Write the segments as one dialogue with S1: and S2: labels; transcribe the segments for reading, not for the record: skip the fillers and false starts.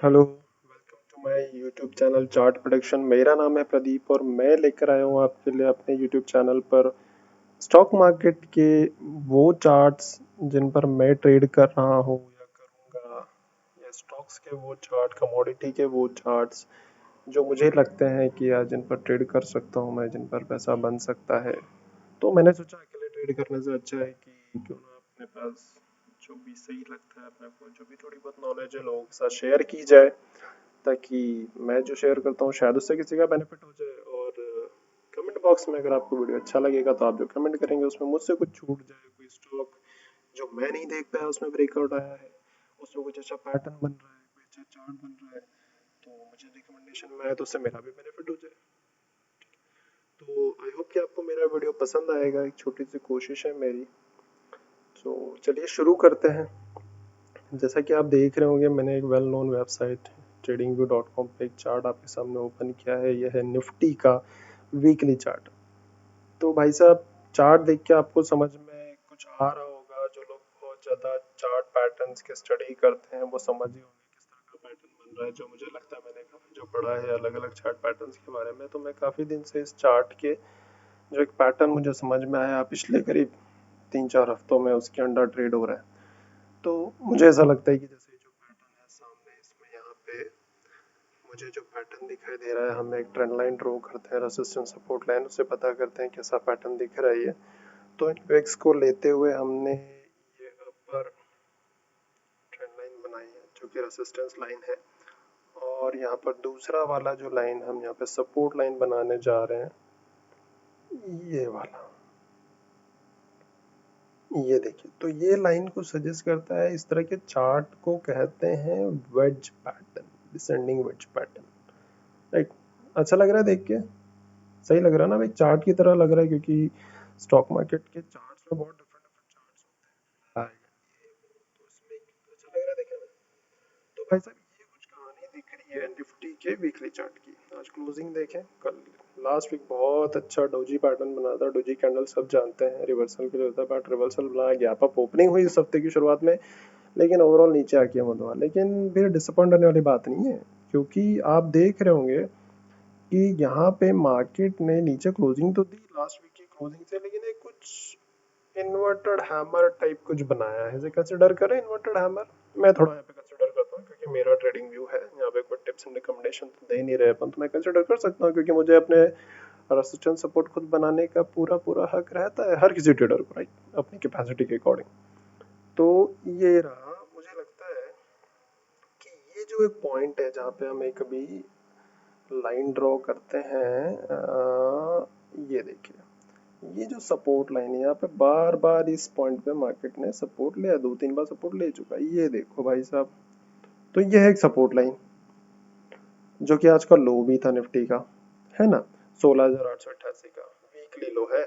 S1: Hello, welcome to my YouTube channel chart production. मेरा नाम है प्रदीप और मैं लेकर आया हूँ आपके लिए अपने यूट्यूब चैनल पर स्टॉक मार्केट के वो चार्ट्स जिन पर मैं ट्रेड कर रहा हूँ या करूँगा, या स्टॉक्स के वो चार्ट, कमोडिटी के वो चार्ट्स जो मुझे लगते हैं कि यार जिन पर ट्रेड कर सकता हूँ मैं, जिन पर पैसा बन सकता है। तो मैंने सोचा अकेले ट्रेड करने से अच्छा है कि क्यों ना अपने पास जो भी सही लगता है, अपने को जो भी थोड़ी बहुत नॉलेज है लोगों के साथ शेयर की जाए, ताकि मैं जो शेयर करता हूँ शायद उससे किसी का बेनिफिट हो जाए। और कमेंट बॉक्स में अगर आपको वीडियो अच्छा लगेगा तो आप जो कमेंट करेंगे उसमें मुझसे कुछ छूट जाए, कोई स्टॉक जो मैं नहीं देख पाया उसमें ब्रेकआउट आया है, उसमें कुछ अच्छा पैटर्न बन रहा है, कोई अच्छा चार्ट बन रहा है, तो मुझे रिकमेंडेशन में आए तो उससे मेरा भी बेनिफिट हो जाए। तो आई होप कि आपको मेरा वीडियो पसंद आएगा, एक छोटी सी कोशिश है मेरी। तो चलिए शुरू करते हैं। जैसा कि आप देख रहे होंगे मैंने एक वेल नोन वेबसाइट tradingview.com पे एक चार्ट आपके सामने ओपन किया है। यह है निफ्टी का वीकली चार्ट। तो भाई साहब, चार्ट देख के आपको समझ में कुछ आ रहा होगा। जो लोग बहुत ज़्यादा चार्ट पैटर्न्स के स्टडी करते हैं वो समझ ही होंगे किस तरह का पैटर्न बन रहा है। जो मुझे लगता है मैंने काफ़ी जो पढ़ा है अलग अलग चार्ट पैटर्न्स के बारे में, तो मैं काफ़ी दिन से इस चार्ट के जो एक पैटर्न मुझे समझ में आया पिछले करीब 3-4 हफ्तों में उसके अंडर ट्रेड हो रहा है। तो मुझे ऐसा लगता है कि जैसे जो पैटर्न है सामने, इसमें यहाँ पे मुझे जो पैटर्न दिखाई दे रहा है, हम एक ट्रेंड लाइन ड्रॉ करते हैं, रेजिस्टेंस सपोर्ट लाइन, उससे पता करते हैं कैसा पैटर्न दिख रहा है ये। तो इनवेक्स को लेते हुए हमने ये अपर ट्रेंड लाइन बनाई है जो कि रेजिस्टेंस लाइन है, और यहाँ पर दूसरा वाला जो लाइन हम यहाँ पे सपोर्ट लाइन बनाने जा रहे हैं, ये वाला, ये देखिए। तो ये लाइन को सजेस्ट करता है, इस तरह के चार्ट को कहते हैं wedge pattern, descending wedge pattern. Right, अच्छा लग रहा है देख के? सही लग रहा है ना भाई? चार्ट की तरह लग रहा है, क्योंकि स्टॉक मार्केट के चार्ट्स में बहुत डिफरेंट डिफरेंट चार्ट्स होते हैं। हाँ, तो इसमें अच्छा लग रहा है देखने में। तो भाई साहब, ये कुछ कहानी दिख रही है निफ्टी के वीकली चार्ट की। आज क्लोजिंग देखें, कल लास्ट वीक बहुत अच्छा डोजी पैटर्न बना था। डोजी कैंडल सब जानते हैं रिवर्सल के लिए होता है, बट रिवर्सल बना, गैप अप ओपनिंग हुई इस हफ्ते की शुरुआत में, लेकिन ओवरऑल नीचे आके मधुआ। लेकिन फिर डिसअपॉइंट होने वाली बात नहीं है, क्योंकि आप देख रहे होंगे कि यहाँ पे मार्केट ने नीचे क्लोजिंग तो दी लास्ट वीक की क्लोजिंग से, लेकिन एक कुछ इन्वर्टेड हैमर टाइप कुछ बनाया है। इसे कंसिडर करें इन्वर्टेड हैमर? मैं थोड़ा यहाँ पे कंसिडर करता हूँ, क्योंकि मेरा ट्रेडिंग व्यू है, यहाँ पे कोई टिप्स एंड रिकमेंडेशन तो दे नहीं रहे अपन, तो मैं कंसिडर कर सकता हूँ, क्योंकि मुझे अपने रेसिस्टेंस सपोर्ट खुद बनाने का पूरा पूरा हक रहता है, हर किसी ट्रेडर को, राइट, अपनी कैपेसिटी के अकॉर्डिंग। तो ये रहा, मुझे लगता है कि ये जो एक पॉइंट है जहाँ पे हम एक अभी लाइन ड्रॉ करते हैं, ये देखिए, ये जो सपोर्ट लाइन है, यहाँ पे बार बार इस पॉइंट पे मार्केट ने सपोर्ट लिया, 2-3 बार सपोर्ट ले चुका है, ये देखो भाई साहब। तो ये है एक सपोर्ट लाइन जो कि आज का लो भी था निफ्टी का, है ना, 16,888 का वीकली लो है।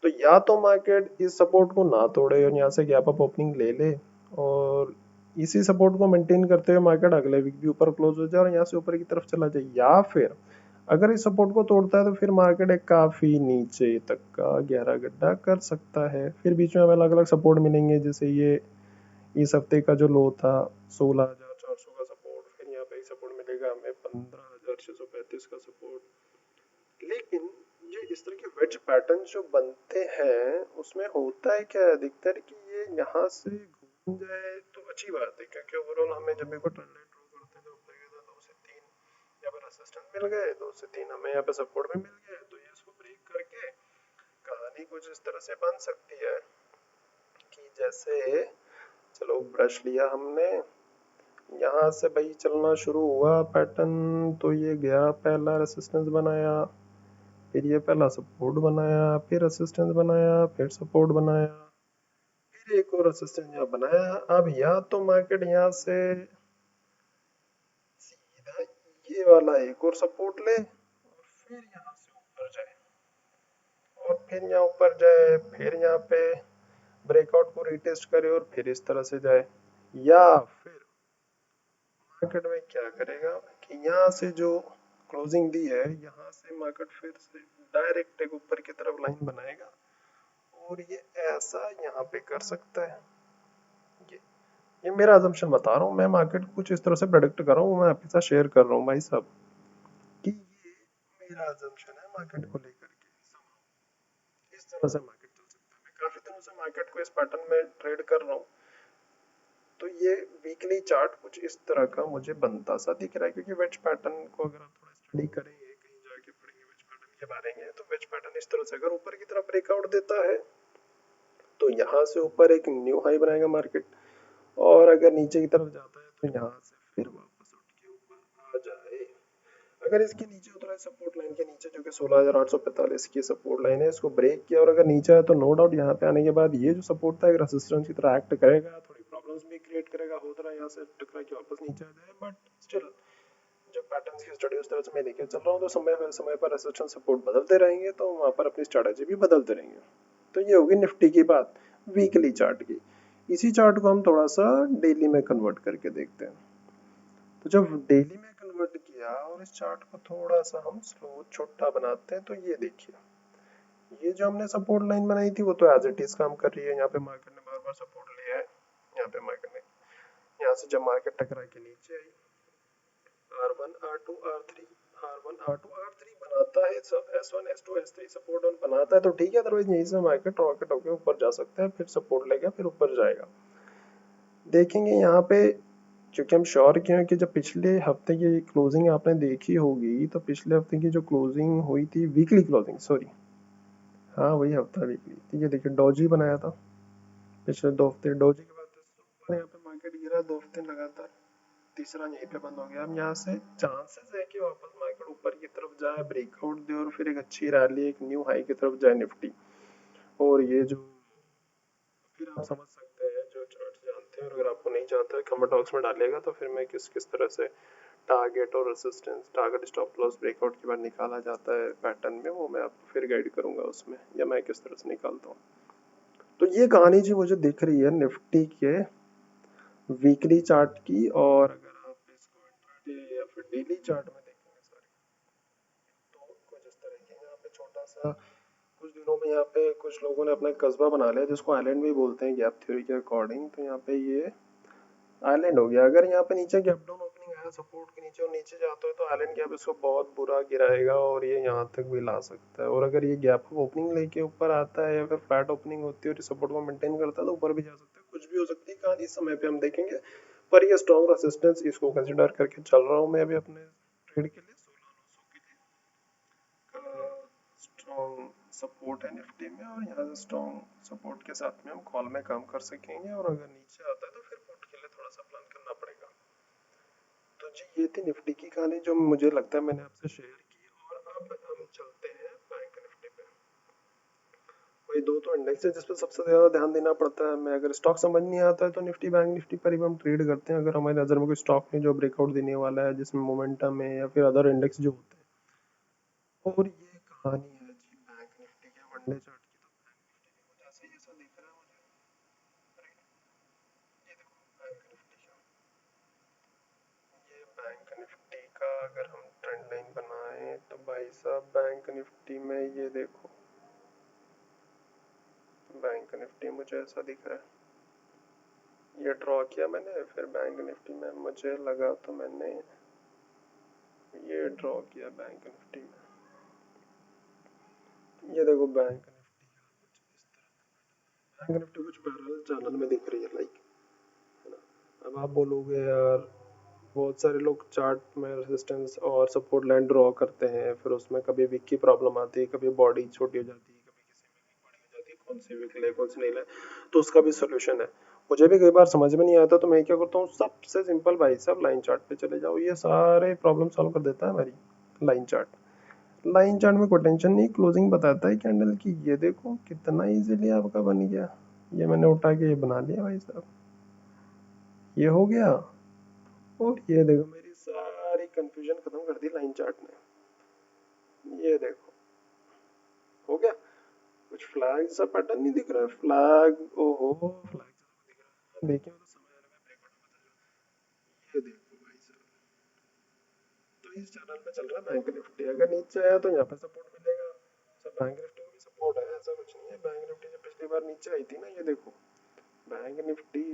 S1: तो या तो मार्केट इस सपोर्ट को ना तोड़े और यहाँ से गैप अप ओपनिंग ले ले, और इसी सपोर्ट को मेंटेन करते हुए मार्केट अगले वीक भी ऊपर क्लोज हो जाए और यहाँ से ऊपर की तरफ चला जाए, या फिर अगर इस सपोर्ट को तोड़ता है तो फिर मार्केट एक काफी नीचे तक का गहरा गड्ढा कर सकता है। फिर बीच में हमें अलग अलग सपोर्ट मिलेंगे, जैसे ये इस हफ्ते का जो लो था 16,400 का सपोर्ट, फिर यहाँ पे एक सपोर्ट मिलेगा हमें 15,635 का सपोर्ट। लेकिन ये इस तरह के वेज पैटर्न जो बनते हैं उसमें होता है क्या, दिखता है कि ये यहाँ से घूम जाए तो अच्छी बात है, क्योंकि ओवरऑल हमें जब भी कोई ट्रेंड लाइन ड्रॉ करते हैं तो हफ्ते के अंदर 2 से 3 यहाँ पर रेसिस्टेंस मिल गए, 2 से 3 हमें यहाँ पे सपोर्ट भी मिल गए, तो ये इसको ब्रेक करके कहानी कुछ इस तरह से बन सकती है कि जैसे, चलो ब्रश लिया हमने, यहाँ से भाई चलना शुरू हुआ पैटर्न, तो ये गया, पहला रेसिस्टेंस बनाया, फिर ये पहला सपोर्ट बनाया, फिर रेसिस्टेंस बनाया, फिर सपोर्ट बनाया, फिर एक और रेसिस्टेंस यहाँ बनाया। अब या तो मार्केट यहाँ से सीधा ये वाला एक और सपोर्ट ले और फिर यहाँ से ऊपर जाए, और फिर यहाँ ऊपर जाए, फिर यहाँ पे ब्रेकआउट को रिटेस्ट करे और फिर इस तरह से जाए, या फिर मार्केट में क्या करेगा कि यहाँ से जो क्लोजिंग दी है यहाँ से मार्केट फिर से डायरेक्ट एक ऊपर की तरफ लाइन बनाएगा, और ये ऐसा यहाँ पे कर सकता है ये। ये मेरा अजम्पशन बता रहा हूँ, मैं मार्केट को कुछ इस तरह से प्रेडिक्ट कर रहा हूँ, मैं आपके साथ शेयर कर रहा हूँ भाई साहब कि ये मेरा अजम्पशन है मार्केट को लेकर के। इस तरह से मार्केट चल सकता है। मैं काफी दिनों से मार्केट को इस पैटर्न में ट्रेड कर रहा हूँ। तो ये वीकली चार्ट कुछ इस तरह का मुझे बनता सा दिख रहा है, क्योंकि वेज पैटर्न को अगर आप थोड़ा स्टडी करेंगे, कहीं जाके पढ़ेंगे वेज पैटर्न के बारे में, तो वेज पैटर्न इस तरह से अगर ऊपर की तरफ ब्रेकआउट देता है तो यहाँ से ऊपर एक न्यू हाई बनाएगा मार्केट, और अगर नीचे की तरफ जाता है तो यहाँ से फिर वापस उठ के ऊपर आ जाए। अगर इसके नीचे उतरा है सपोर्ट लाइन के नीचे, जो कि 16,845 की सपोर्ट लाइन है, इसको ब्रेक किया और अगर नीचे आया तो नो डाउट यहाँ पे आने के बाद ये जो सपोर्ट था एक रेजिस्टेंस की तरह एक्ट करेगा, थोड़ी प्रॉब्लम्स भी क्रिएट करेगा, हो रहा है यहाँ से टकरा के वापस नीचे आ जाए, बट स्टिल जब पैटर्न्स की स्टडी उस तरह से मैं लेके चल रहा हूँ तो समय पर रेजिस्टेंस सपोर्ट बदलते रहेंगे, तो वहाँ पर अपनी स्ट्रेटेजी भी बदलते रहेंगे। तो ये होगी निफ्टी की बात, वीकली चार्ट की। इसी चार्ट को हम थोड़ा सा डेली में कन्वर्ट करके देखते हैं। तो जब डेली में कन्वर्ट किया और इस चार्ट को थोड़ा सा हम स्लो छोटा बनाते हैं, तो ये देखिए, ये जो हमने सपोर्ट लाइन बनाई थी वो तो एज इट इज काम कर रही है। यहाँ पे मार्केट ने बार बार सपोर्ट लिया है, यहाँ पे मार्केट ने, यहाँ से जब मार्केट टकरा के नीचे आई, R1 R2 R3, R1 R2 R3 बनाता है, सब S1 S2 S3 support on बनाता है तो ठीक है, अदरवाइज यहीं से मार्केट रॉकेट होकर ऊपर जा सकता है, फिर सपोर्ट लेगा फिर ऊपर जाएगा। देखेंगे यहाँ पे, क्योंकि हम श्योर किए हैं कि जब पिछले हफ्ते की क्लोजिंग आपने देखी होगी, तो पिछले हफ्ते की जो क्लोजिंग हुई थी, वीकली क्लोजिंग सॉरी, हाँ वही हफ्ता वीकली थी, ये देखिए डोजी बनाया था पिछले 2 हफ्ते, डोजी के बाद ऊपर यहाँ पे मार्केट गिरा 2 हफ्ते लगातार, तीसरा यहीं पे बंद हो गया। अब यहाँ से चांसेस है कि वापस मार्केट ऊपर की तरफ जाए, ब्रेकआउट दे और फिर एक अच्छी रैली एक न्यू हाई की तरफ जाए निफ्टी। और ये जो, फिर आप समझ सकते हैं जो चार्ट्स जानते हैं, और अगर आपको नहीं जानता है कमेंट बॉक्स में डालिएगा, तो फिर मैं किस किस तरह से टारगेट और resistance, target stop loss breakout के बाद निकाला जाता है पैटर्न में, वो मैं आपको फिर गाइड करूंगा उसमें, या मैं किस तरह से निकालता हूँ। तो ये कहानी जी मुझे दिख रही है निफ्टी के वीकली चार्ट की, और अगर आप इसको इंट्राडे या फिर डेली चार्ट में देखेंगे सॉरी, तो कुछ इस तरह की यहाँ पे छोटा सा, कुछ दिनों में यहाँ पे कुछ लोगों ने अपना एक कस्बा बना लिया जिसको आइलैंड भी बोलते हैं गैप थ्योरी के अकॉर्डिंग। तो यहाँ पे ये आइलैंड हो गया, अगर यहाँ पे नीचे गैप डाउन ओपनिंग आया सपोर्ट के नीचे और नीचे जाता है तो आइलैंड गैप इसको बहुत बुरा गिराएगा और ये यहाँ तक भी ला सकता है, और अगर ये गैप ओपनिंग लेके ऊपर आता है या फिर फ्लैट ओपनिंग होती है और सपोर्ट को मेंटेन करता है तो ऊपर भी जा सकता है, कुछ भी हो सकती है कहानी, इस समय पे हम देखेंगे। पर ये स्ट्रॉन्ग रेसिस्टेंस इसको कंसिडर करके चल रहा हूँ मैं अभी अपने ट्रेड के लिए, 16,900 के लिए स्ट्रॉन्ग सपोर्ट है निफ्टी में, और यहाँ से स्ट्रॉन्ग सपोर्ट के साथ में हम कॉल में काम कर सकेंगे, और अगर नीचे आता है तो फिर पुट के लिए थोड़ा सा प्लान करना पड़ेगा। तो जी ये थी निफ्टी की कहानी जो मुझे लगता है मैंने आपसे शेयर की, और अब हम चलते हैं बैंक निफ्टी पे। वही दो तो इंडेक्स है जिस पर सबसे ज्यादा ध्यान देना पड़ता है हमें, अगर स्टॉक समझ नहीं आता है तो निफ्टी बैंक निफ्टी पर ही हम ट्रेड करते हैं, अगर हमारी नजर में कोई स्टॉक नहीं जो ब्रेकआउट देने वाला है, जिसमें मोमेंटम है, या फिर अदर इंडेक्स जो होते हैं। और ये कहानी है जी बैंक निफ्टी के वनडे चार्ट की, तो बैंक निफ्टी भी कुछ ऐसा ही ऐसा दिख रहा है मुझे, राइट। ये देखो बैंक निफ्टी का, ये बैंक निफ्टी का अगर हम ट्रेंड लाइन बनाए तो भाई साहब बैंक निफ्टी में ये देखो, बैंक निफ्टी मुझे ऐसा दिख रहा है, ये ड्रॉ किया मैंने, फिर बैंक निफ्टी में मुझे लगा तो मैंने ये ड्रॉ किया बैंक निफ्टी में, ये देखो बैंक निफ्टी का कुछ इस तरह, बैंक निफ्टी कुछ पैरेलल चैनल में दिख रही है लाइक, है ना। अब आप बोलोगे यार बहुत सारे लोग चार्ट में रेजिस्टेंस और सपोर्ट लाइन ड्रॉ करते हैं, फिर उसमें कभी विक की प्रॉब्लम आती है, कभी बॉडी छोटी हो जाती है, कभी किसी में विक बड़ी हो जाती है, कौन सी विक ले कौन सी नहीं ले, तो उसका भी सोल्यूशन है। मुझे भी कई बार समझ में नहीं आता तो मैं क्या करता हूँ, सबसे सिंपल भाई साहब लाइन चार्ट पे चले जाओ, ये सारे प्रॉब्लम सॉल्व कर देता है हमारी लाइन चार्ट। लाइन चार्ट में कोई टेंशन नहीं, क्लोजिंग बताता है कैंडल की, ये देखो कितना इजीली आपका बन गया, ये मैंने उठा के ये बना लिया भाई साहब, ये हो गया। और ये देखो मेरी सारी कंफ्यूजन खत्म कर दी लाइन चार्ट ने, ये देखो हो गया। कुछ फ्लैग सा पैटर्न नहीं दिख रहा है, फ्लैग, ओहो फ्लैग जैसा दिख रहा है, देखिए तो समय आ रहा है ब्रेकआउट में बदल रहा है, ये देखो भाई साहब। तो इस चैनल पे चल रहा है बैंक निफ्टी, अगर नीचे आया तो यहाँ पे सपोर्ट मिलेगा, सब बैंक निफ्टी को भी सपोर्ट है, ऐसा कुछ नहीं है। बैंक निफ्टी जब पिछली बार नीचे आई थी ना, ये देखो बैंक निफ्टी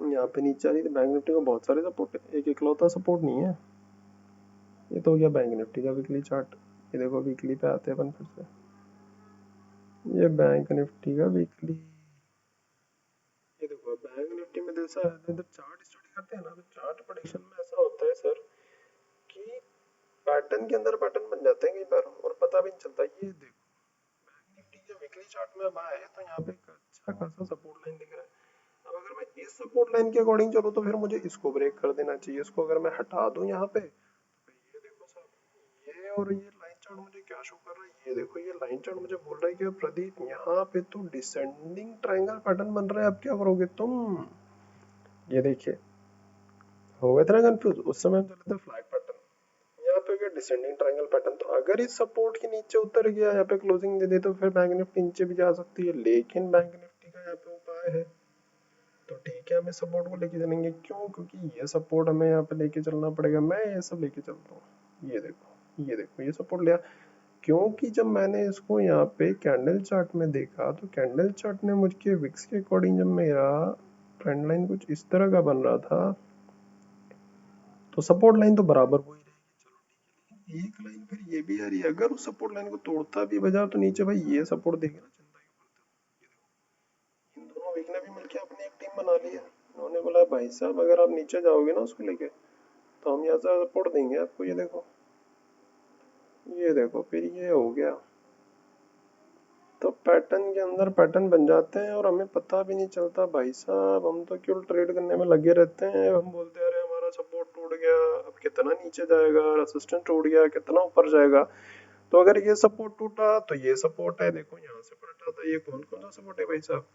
S1: यहाँ पे नीचे आ रही थी। बैंक निफ्टी का बहुत सारे सपोर्ट है, एक इकलौता सपोर्ट नहीं है। ये तो हो गया बैंक निफ्टी का वीकली चार्ट। ये देखो वीकली पे आते हैं अपन फिर से। ये बैंक निफ्टी का वीकली, ये देखो बैंक निफ्टी में जैसा इधर चार्ट स्टडी करते हैं ना, तो चार्ट प्रेडिक्शन में ऐसा होता है सर कि पैटर्न के अंदर पैटर्न बन जाते हैं कई बार और पता भी नहीं चलता। ये देखो बैंक निफ्टी के वीकली चार्ट में अब आए तो यहाँ पे एक अच्छा खासा सपोर्ट लाइन दिख रहा है। अब अगर मैं इस सपोर्ट लाइन के अकॉर्डिंग चलूँ तो फिर मुझे इसको ब्रेक कर देना चाहिए। इसको अगर मैं हटा दूं यहाँ पे, तो ये देखो साहब, ये और ये लाइन चार्ट मुझे क्या शो कर रहा है, ये देखो ये लाइन चार्ट मुझे बोल रहा है कि प्रदीप यहाँ पे तो डिसेंडिंग ट्रायंगल पैटर्न बन रहा है, अब क्या करोगे तुम। ये देखिए, हो गए थे ना कंफ्यूज, उस समय हम चले थे फ्लैग पैटर्न, यहाँ पे हो गया डिसेंडिंग ट्रायंगल पैटर्न। तो अगर इस सपोर्ट के नीचे उतर गया, यहाँ पे क्लोजिंग दे दे, तो फिर बैंक निफ्टी नीचे भी जा सकती है। लेकिन बैंक निफ्टी का यहाँ पे उपाय है, तो ठीक है हमें सपोर्ट को लेके चलेंगे। क्यों? क्योंकि ये सपोर्ट हमें यहाँ पे लेके चलना पड़ेगा। मैं ये सब लेके चलता हूँ। ये देखो, ये देखो, ये सपोर्ट लिया। क्योंकि जब मैंने इसको यहाँ पे कैंडल चार्ट में देखा, तो कैंडल चार्ट ने मुझके विक्स के अकॉर्डिंग जब मेरा ट्रेंड लाइन कुछ इस तरह का बन रहा था, तो सपोर्ट लाइन तो बराबर वही रहेगी। चलो ठीक है, एक लाइन फिर ये भी आ रही है। अगर उस सपोर्ट लाइन को तोड़ता भी बाजार तो नीचे भाई ये सपोर्ट देगा ना, चिंता क्यों करते हो। इन दोनों वीक ने भी मिलकर अपनी एक टीम बना ली है। उन्होंने बोला भाई साहब अगर आप नीचे जाओगे ना उसको लेके, तो हम यहाँ से सपोर्ट देंगे आपको। ये देखो, ये देखो, फिर ये हो गया। तो पैटर्न के अंदर पैटर्न बन जाते हैं और हमें पता भी नहीं चलता भाई साहब। हम तो क्यों ट्रेड करने में लगे रहते हैं। हम बोलते हैं अरे हमारा सपोर्ट टूट गया, अब कितना नीचे जाएगा, रेसिस्टेंस टूट गया कितना ऊपर जाएगा। तो अगर ये सपोर्ट टूटा तो ये सपोर्ट है, देखो यहाँ से पलटा था। ये कौन कौन सा सपोर्ट है भाई साहब,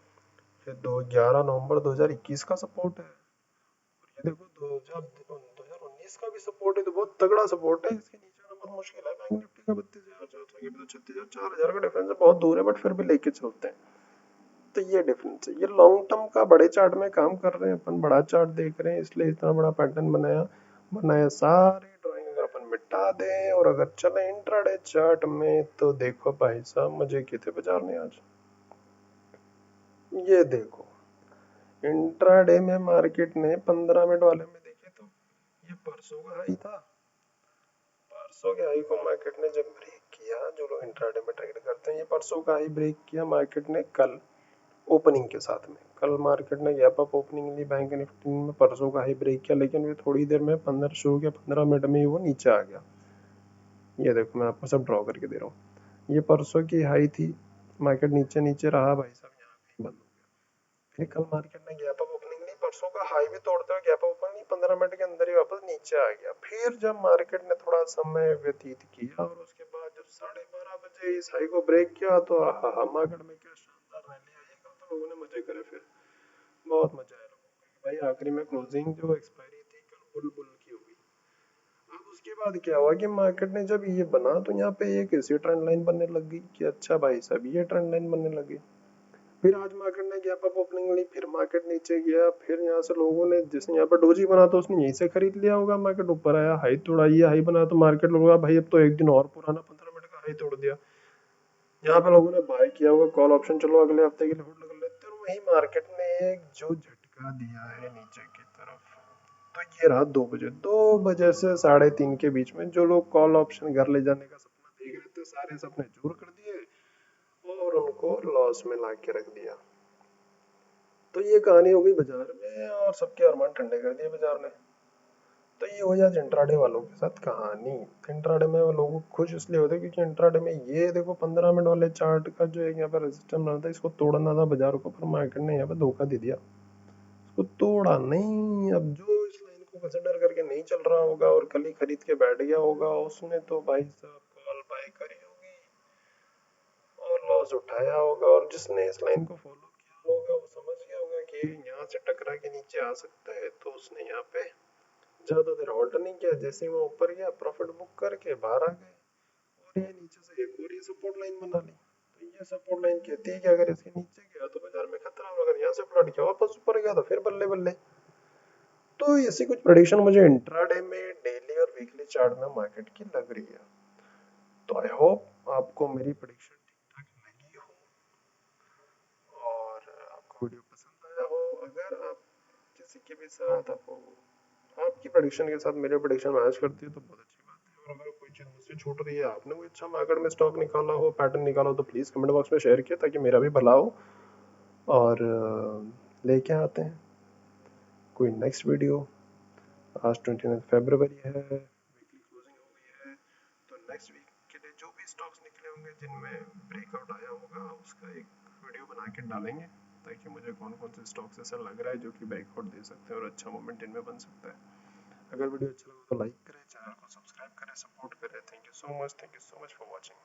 S1: ये 11 नवंबर 2021 का सपोर्ट है। और ये देखो 2019 का भी सपोर्ट है, तो बहुत तगड़ा सपोर्ट है। इसके नीचे आना बहुत मुश्किल है। बैंक निफ्टी का 32,400 के भी तो 36,000 4,000 का डिफरेंस है, बहुत दूर है, बट फिर भी लेके चलते हैं। तो ये डिफरेंस है। ये लॉन्ग टर्म का बड़े चार्ट में काम कर रहे हैं अपन, बड़ा चार्ट देख रहे हैं इसलिए इतना बड़ा पैटर्न बनाया। बनाया सारे ड्राइंग अगर अपन मिटा दें और अगर चले इंट्राडे चार्ट में, तो देखो भाई साहब मजे कितने बाजार ने आज। ये देखो इंट्राडे में मार्केट ने 15 मिनट वाले में देखे तो ये परसों का हाई था। परसों के हाई को मार्केट ने जब ब्रेक किया, जो लोग इंट्राडे में ट्रेड करते हैं, ये परसों का हाई ब्रेक किया मार्केट ने कल ओपनिंग के साथ में। कल मार्केट ने गैप अप ओपनिंग ली बैंक निफ्टी में, परसों का हाई ब्रेक किया, लेकिन वे थोड़ी देर में 15 शो के 15 मिनट में ही वो नीचे आ गया। ये देखो मैं आपको सब ड्रॉ करके दे रहा हूँ। ये परसों की हाई थी, मार्केट नीचे नीचे रहा भाई साहब, यहाँ पे बंद हो गया। फिर कल मार्केट ने गैप अप ओपनिंग ली, परसों का हाई भी तोड़ते हुए गैप अप ओपनिंग ली, 15 मिनट के अंदर ही वापस नीचे आ गया। फिर जब मार्केट ने थोड़ा समय व्यतीत किया और उसके बाद जब 12:30 बजे इस हाई को ब्रेक किया, तो मार्केट में क्या शानदार रैली आई। कल तो लोगों ने मजे करे, फिर बहुत मजा आया लोगों को। भाई आखिरी में क्लोजिंग जो एक्सपायरी थी कल बुल बुल की हुई। अब उसके बाद क्या हुआ कि मार्केट ने जब ये बना, तो यहाँ पे एक ऐसी ट्रेंड लाइन बनने लग गई कि अच्छा भाई साहब ये ट्रेंड लाइन बनने लगी। फिर आज मार्केट ने गैप अप ओपनिंग ली, फिर मार्केट नीचे गया, फिर यहाँ से लोगों ने, जिसने यहाँ पर डोजी बना तो उसने यहीं से खरीद लिया होगा। मार्केट ऊपर आया, हाई तोड़ा, ये हाई बना तो मार्केट लोगों भाई अब तो एक दिन और पुराना 15 मिनट का हाई तोड़ दिया। यहाँ पे लोगों ने बाय किया होगा कॉल ऑप्शन, चलो अगले हफ्ते के लिए होल्ड कर लेते हैं, और वही मार्केट ने एक जो झटका दिया है नीचे की तरफ। तो ये रहा 2 बजे, 2 बजे से 3:30 के बीच में जो लोग कॉल ऑप्शन घर ले जाने का सपना देख रहे थे, सारे सपने चूर कर दिए और उनको लॉस में ला के रख दिया। तो ये कहानी हो गई बाजार में, और सबके अरमान ठंडे कर दिए बाजार ने। तो ये हो जाए इंट्राडे वालों के साथ कहानी। इंट्राडे में वो लोग खुश इसलिए होते क्योंकि इंट्राडे में ये देखो 15 मिनट वाले चार्ट का जो एक यहाँ पर रेजिस्टेंस बना था, इसको तोड़ना था बाजार को, पर मार्केट ने यहाँ पे धोखा दे दिया, इसको तोड़ा नहीं। अब जो इस लाइन को कंसिडर करके नहीं चल रहा होगा और कल ही खरीद के बैठ गया होगा, उसने तो भाई साहब कॉल बाय करी होगी और लॉस उठाया होगा। और जिसने इस लाइन को फॉलो किया होगा वो समझ गया होगा कि यहाँ से टकरा के नीचे आ सकता है, तो उसने यहाँ पे ज्यादा देर होल्ड नहीं किया। जैसे ही वो ऊपर गया प्रॉफिट बुक करके बाहर आ गए, और ये नीचे से एक और ये सपोर्ट लाइन बना ली। तो ये सपोर्ट लाइन कहती है कि अगर इसके नीचे गया तो बाजार में खतरा, और अगर यहाँ से पलट गया वापस ऊपर गया तो फिर बल्ले बल्ले। तो ऐसी कुछ प्रेडिक्शन मुझे इंट्राडे में, डेली और वीकली चार्ट में मार्केट की लग रही है। तो आई होप आपको मेरी प्रेडिक्शन ठीक ठाक लगी हो और आपको वीडियो पसंद आया हो। अगर आप किसी के भी साथ आपकी प्रेडिक्शन के साथ मेरे प्रेडिक्शन मैच करती है तो बहुत अच्छी बात है। और अगर कोई चीज़ मुझसे छूट रही है, आपने कोई अच्छा मार्केट में स्टॉक निकाला हो, पैटर्न निकाला हो, तो प्लीज़ कमेंट बॉक्स में शेयर किया ताकि मेरा भी भला हो। और लेके आते हैं कोई नेक्स्ट वीडियो। आज 29 फरवरी है, वीकली क्लोजिंग हो गई है, तो नेक्स्ट वीक के लिए जो भी स्टॉक्स निकले होंगे जिनमें ब्रेकआउट आया होगा उसका एक वीडियो बना के डालेंगे, ताकि मुझे कौन कौन से स्टॉक्स ऐसा लग रहा है जो कि ब्रेकआउट दे सकते हैं और अच्छा मोमेंट इनमें बन सकता है। अगर वीडियो अच्छा लगा तो लाइक करें, चैनल को सब्सक्राइब करें, सपोर्ट करें। Thank you so much for watching.